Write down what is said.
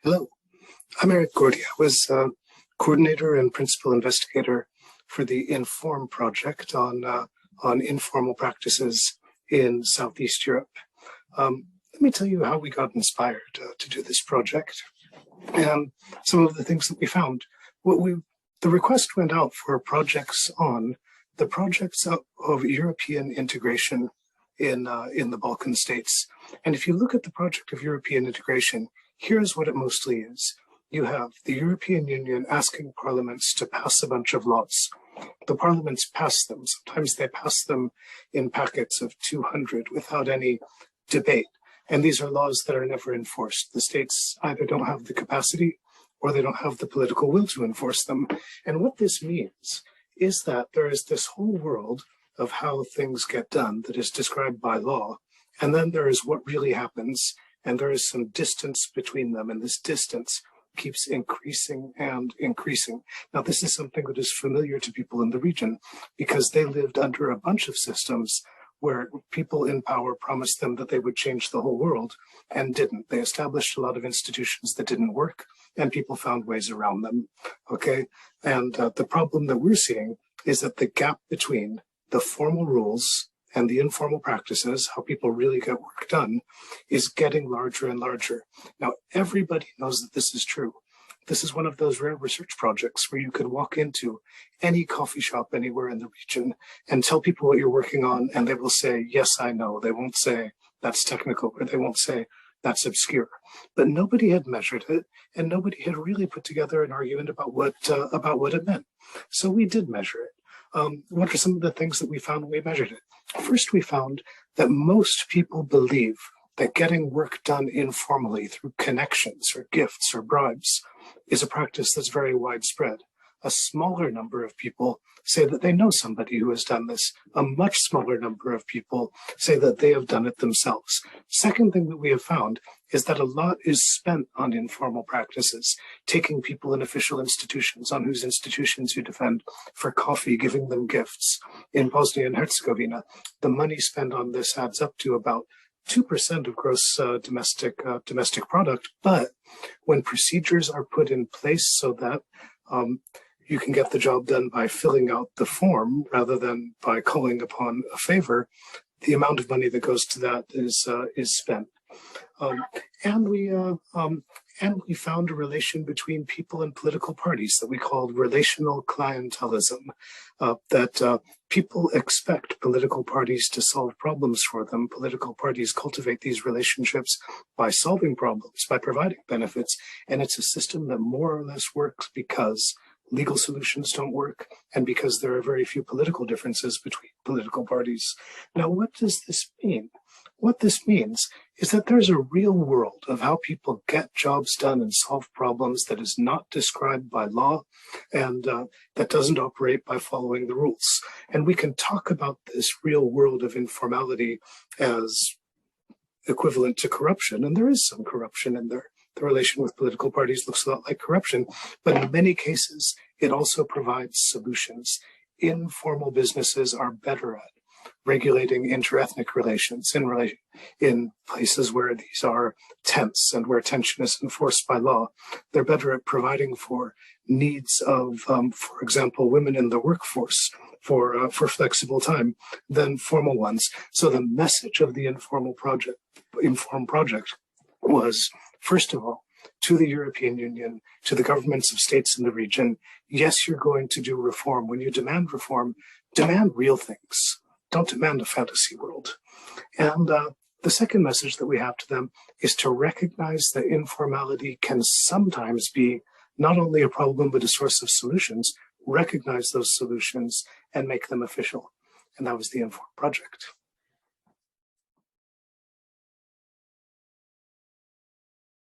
Hello, I'm Eric Gordy. I was coordinator and principal investigator for the Inform project on informal practices in Southeast Europe. Let me tell you how we got inspired to do this project and some of the things that we found. The request went out for projects on the projects of European integration in the Balkan states. And if you look at the project of European integration, here's what it mostly is. You have the European Union asking parliaments to pass a bunch of laws. The parliaments pass them. Sometimes they pass them in packets of 200 without any debate. And these are laws that are never enforced. The states either don't have the capacity or they don't have the political will to enforce them. And what this means is that there is this whole world of how things get done that is described by law. And then there is what really happens. And there is some distance between them, and this distance keeps increasing and increasing. Now, this is something that is familiar to people in the region because they lived under a bunch of systems where people in power promised them that they would change the whole world and didn't. They established a lot of institutions that didn't work, and people found ways around them, okay? And the problem that we're seeing is that the gap between the formal rules and the informal practices, how people really get work done, is getting larger and larger. Now, everybody knows that this is true. This is one of those rare research projects where you could walk into any coffee shop anywhere in the region and tell people what you're working on, and they will say, yes, I know. They won't say, that's technical, or they won't say, that's obscure. But nobody had measured it, and nobody had really put together an argument about what it meant. So we did measure it. What are some of the things that we found when we measured it? First, we found that most people believe that getting work done informally through connections or gifts or bribes is a practice that's very widespread. A smaller number of people say that they know somebody who has done this. A much smaller number of people say that they have done it themselves. Second thing that we have found is that a lot is spent on informal practices, taking people in official institutions, on whose institutions you defend, for coffee, giving them gifts. In Bosnia and Herzegovina, the money spent on this adds up to about 2% of gross domestic product. But when procedures are put in place so that you can get the job done by filling out the form rather than by calling upon a favor, the amount of money that goes to that is spent. And we found a relation between people and political parties that we called relational clientelism, that people expect political parties to solve problems for them. Political parties cultivate these relationships by solving problems, by providing benefits, and it's a system that more or less works because legal solutions don't work, and because there are very few political differences between political parties. Now, what does this mean? What this means is that there's a real world of how people get jobs done and solve problems that is not described by law and that doesn't operate by following the rules. And we can talk about this real world of informality as equivalent to corruption, and there is some corruption in there. The relation with political parties looks a lot like corruption, but in many cases, it also provides solutions. Informal businesses are better at regulating interethnic relations in places where these are tense and where tension is enforced by law. They're better at providing for needs of, for example, women in the workforce for flexible time than formal ones. So the message of the Inform project was, first of all, to the European Union, to the governments of states in the region, yes, you're going to do reform. When you demand reform, demand real things. Don't demand a fantasy world. And the second message that we have to them is to recognize that informality can sometimes be not only a problem, but a source of solutions. Recognize those solutions and make them official. And that was the Inform project.